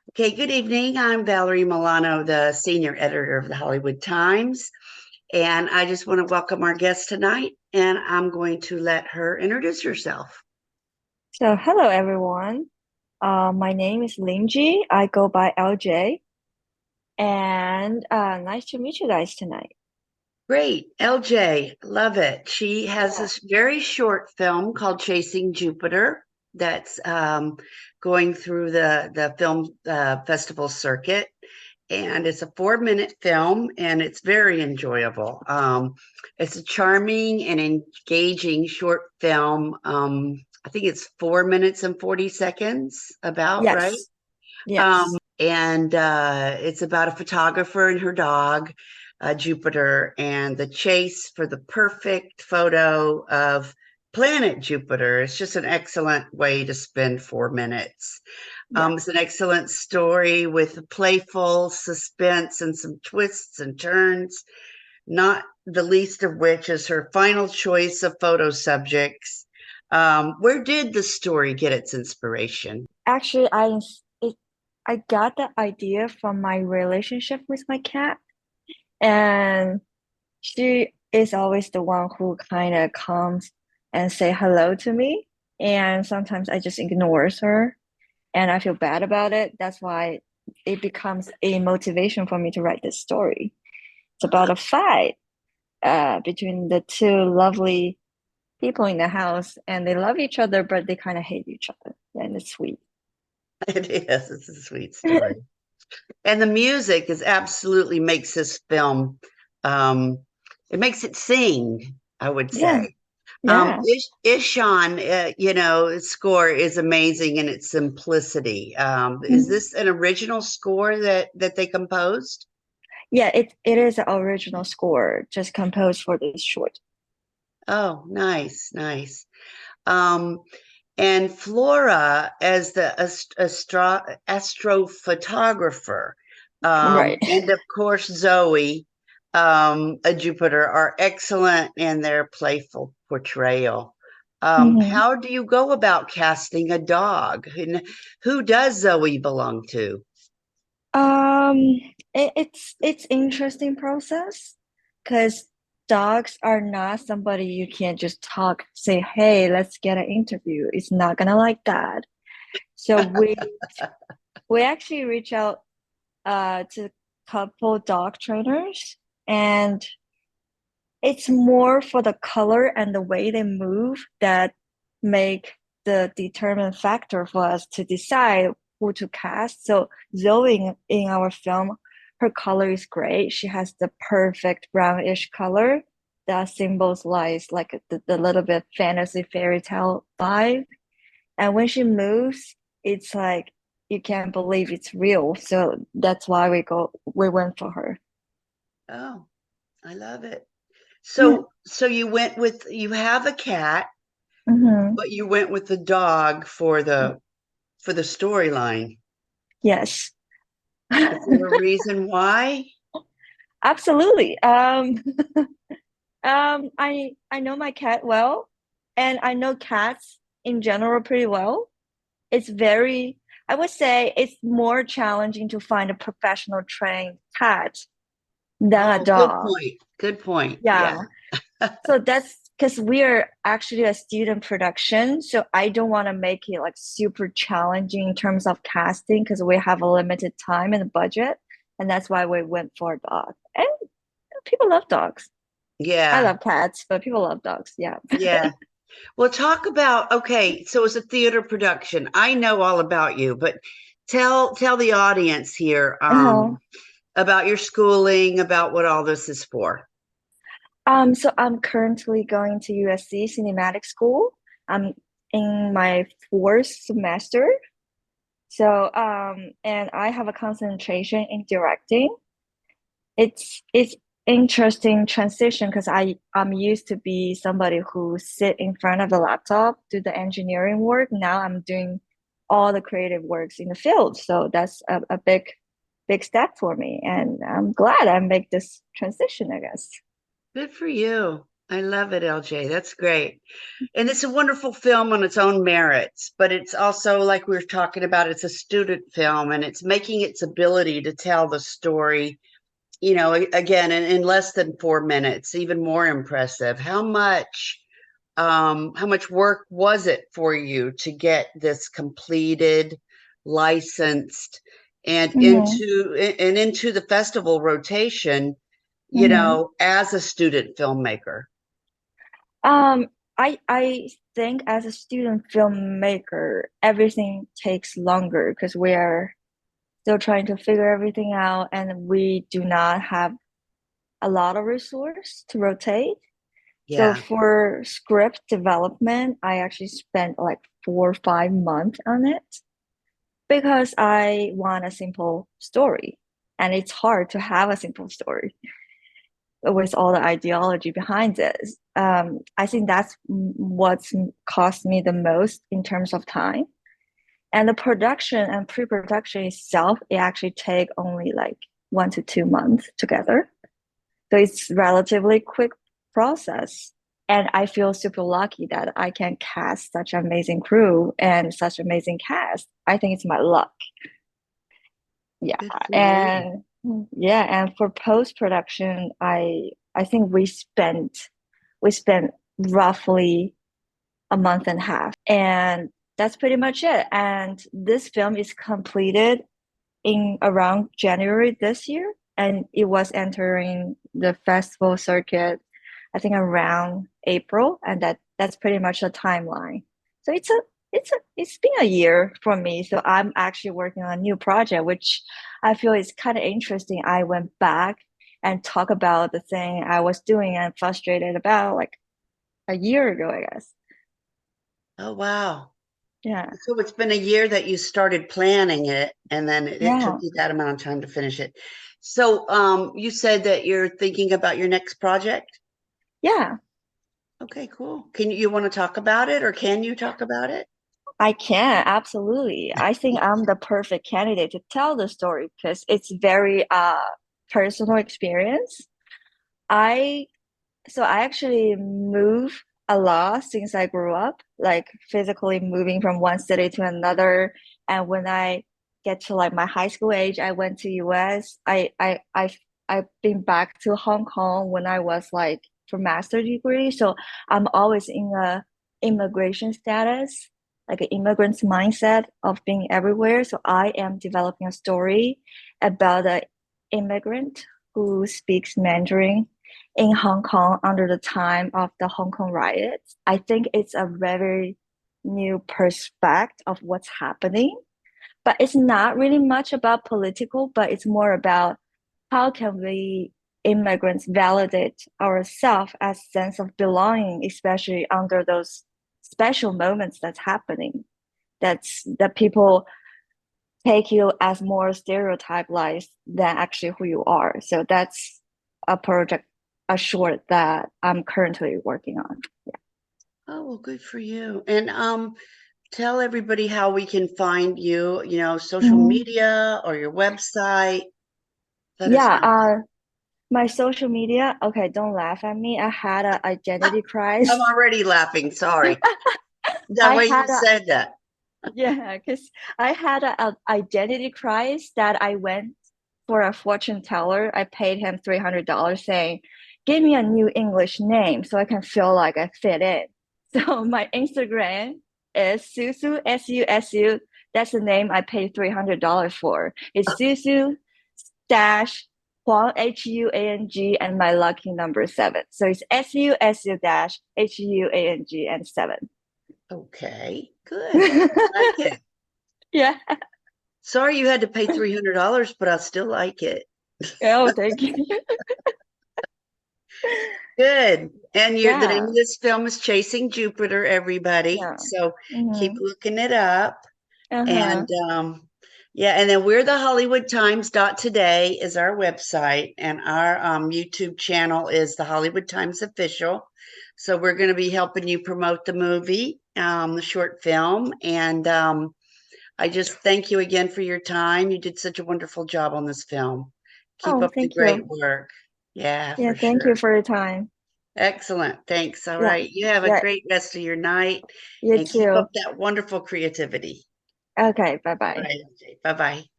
Okay, good evening. I'm Valerie Milano, the senior editor of the Hollywood Times, and I just want to welcome our guest tonight, and I'm going to let her introduce herself. So, hello everyone. My name is Linjie. I go by LJ, and nice to meet you guys tonight. Great, LJ, love it. She has Yeah. this very short film called Chasing Jupiter that's going through the film festival circuit, and it's a 4 minute film, and it's very enjoyable. It's a charming and engaging short film. I think it's 4 minutes and 40 seconds, about right. Yes. Yes. And it's about a photographer and her dog, Jupiter, and the chase for the perfect photo of planet Jupiter. It's just an excellent way to spend 4 minutes. Yeah. It's an excellent story with playful suspense and some twists and turns, not the least of which is her final choice of photo subjects. Where did the story get its inspiration? Actually, it, I got the idea from my relationship with my cat, and she is always the one who kind of comes and say hello to me, and sometimes I just ignores her, and I feel bad about it. That's why it becomes a motivation for me to write this story. It's about a fight between the two lovely people in the house, and they love each other, but they kind of hate each other. And it's sweet. It is. It's a sweet story. And the music is absolutely makes this film, um, it makes it sing, I would Yeah, say. yeah. Ishan, score is amazing in its simplicity. Is Mhm. this an original score that they composed? Yeah, it is an original score just composed for this short. Oh, nice, nice. Um, and Flora as the astrophotographer, Right. and of course Zoe, a Jupiter, are excellent in their playful portrayal. Mhm. How do you go about casting a dog? And who does Zoe belong to? Um, it's interesting process because dogs are not somebody you can just talk, say, hey, let's get an interview. It's not gonna like that. So we actually reach out to a couple dog trainers, and it's more for the color and the way they move that make the determinant factor for us to decide who to cast. So Zoe in our film, her color is great. She has the perfect brownish color that symbolize like the little bit fantasy fairy tale vibe. And when she moves, it's like you can't believe it's real. So that's why we went for her. Oh, I love it. Yeah. So you have a cat, Hmm. but you went with the dog for the storyline. Yes. Is there a reason why? Absolutely. I know my cat well, and I know cats in general pretty well. It's very, I would say it's more challenging to find a professional trained cat than a Oh, good dog. point. Good point. Yeah. Yeah. So that's because we are actually a student production. So I don't want to make it like super challenging in terms of casting because we have a limited time and budget. And that's why we went for a dog. And people love dogs. I Yeah. love cats, but people love dogs. Yeah. Yeah. Well, talk about, okay, so it's a theater production. I know all about you, but tell the audience here, Uh-huh. about your schooling, about what all this is for. So I'm currently going to USC Cinematic School. I'm in my fourth semester. So and I have a concentration in directing. It's interesting transition because I'm used to be somebody who sit in front of the laptop, do the engineering work. Now I'm doing all the creative works in the field. So that's a big step for me. And I'm glad I make this transition, I guess. Good for you. I love it, LJ. That's great. And it's a wonderful film on its own merits, but it's also, like we were talking about, it's a student film and it's making its ability to tell the story, again, in less than 4 minutes, even more impressive. How much work was it for you to get this completed, licensed, and Mm-hmm. into the festival rotation, Mm-hmm. as a student filmmaker? Um, I think as a student filmmaker, everything takes longer because we are still trying to figure everything out, and we do not have a lot of resource to rotate. So Yeah. for script development, I actually spent like 4 or 5 months on it because I want a simple story, and it's hard to have a simple story with all the ideology behind it. I think that's what's cost me the most in terms of time. And the production and pre-production itself, it actually take only like 1 to 2 months together. So it's relatively quick process. And I feel super lucky that I can cast such amazing crew and such amazing cast. I think it's my luck. Yeah. Good for you. And yeah, and for post-production, I think we spent roughly a month and a half. And that's pretty much it. And this film is completed in around January this year, and it was entering the festival circuit, I think around April, and that's pretty much the timeline. So it's been a year for me. So I'm actually working on a new project, which I feel is kind of interesting. I went back and talk about the thing I was doing and frustrated about like a year ago, I guess. Oh, wow. Yeah. So it's been a year that you started planning it, and then it took Yeah. you that amount of time to finish it. So, you said that you're thinking about your next project? Yeah. Okay, cool. You want to talk about it, or can you talk about it? I can, absolutely. I think I'm the perfect candidate to tell the story because it's very personal experience. I I actually move a lot since I grew up, like physically moving from one city to another. And when I get to like my high school age, I went to US. I've been back to Hong Kong when I was like for master degree. So I'm always in a immigration status, like an immigrant's mindset of being everywhere. So I am developing a story about an immigrant who speaks Mandarin in Hong Kong under the time of the Hong Kong riots. I think it's a very new perspective of what's happening, but it's not really much about political, but it's more about how can we immigrants validate ourselves as sense of belonging, especially under those special moments that's happening. That people take you as more stereotype life than actually who you are. So that's a project, a short that I'm currently working on. Oh, well, good for you. And tell everybody how we can find you, social Mhm. media or your website. Let us Yeah, know. my social media, okay, don't laugh at me. I had an identity I'm crisis. already laughing. Sorry. That I way you had a said that. Yeah, because I had an identity crisis that I went for a fortune teller. I paid him $300 saying, give me a new English name so I can feel like I fit in. So my Instagram is Susu, Susu. That's the name I paid $300 for. It's Susu dash Huang, Huang, and my lucky number 7. So it's Susu dash Huang and 7. Okay, good. I like it. Yeah. Sorry you had to pay $300, but I still like it. Oh, thank you. Good. And the name Yeah, of this film is Chasing Jupiter, everybody. yeah. So keep Mm-hmm. looking it up. Uh-huh. And yeah, and then we're the Hollywood Times today is our website, and our YouTube channel is the Hollywood Times Official. So we're going to be helping you promote the movie, the short film. And I just thank you again for your time. You did such a wonderful job on this film. Keep Oh, up the thank great you. work. Yeah, Yeah, for thank you sure. for your time. Excellent. Thanks. All Yeah, right. You have a yeah, great rest of your night you and keep up too. that wonderful creativity. Okay, bye All bye. right. Okay. Bye bye.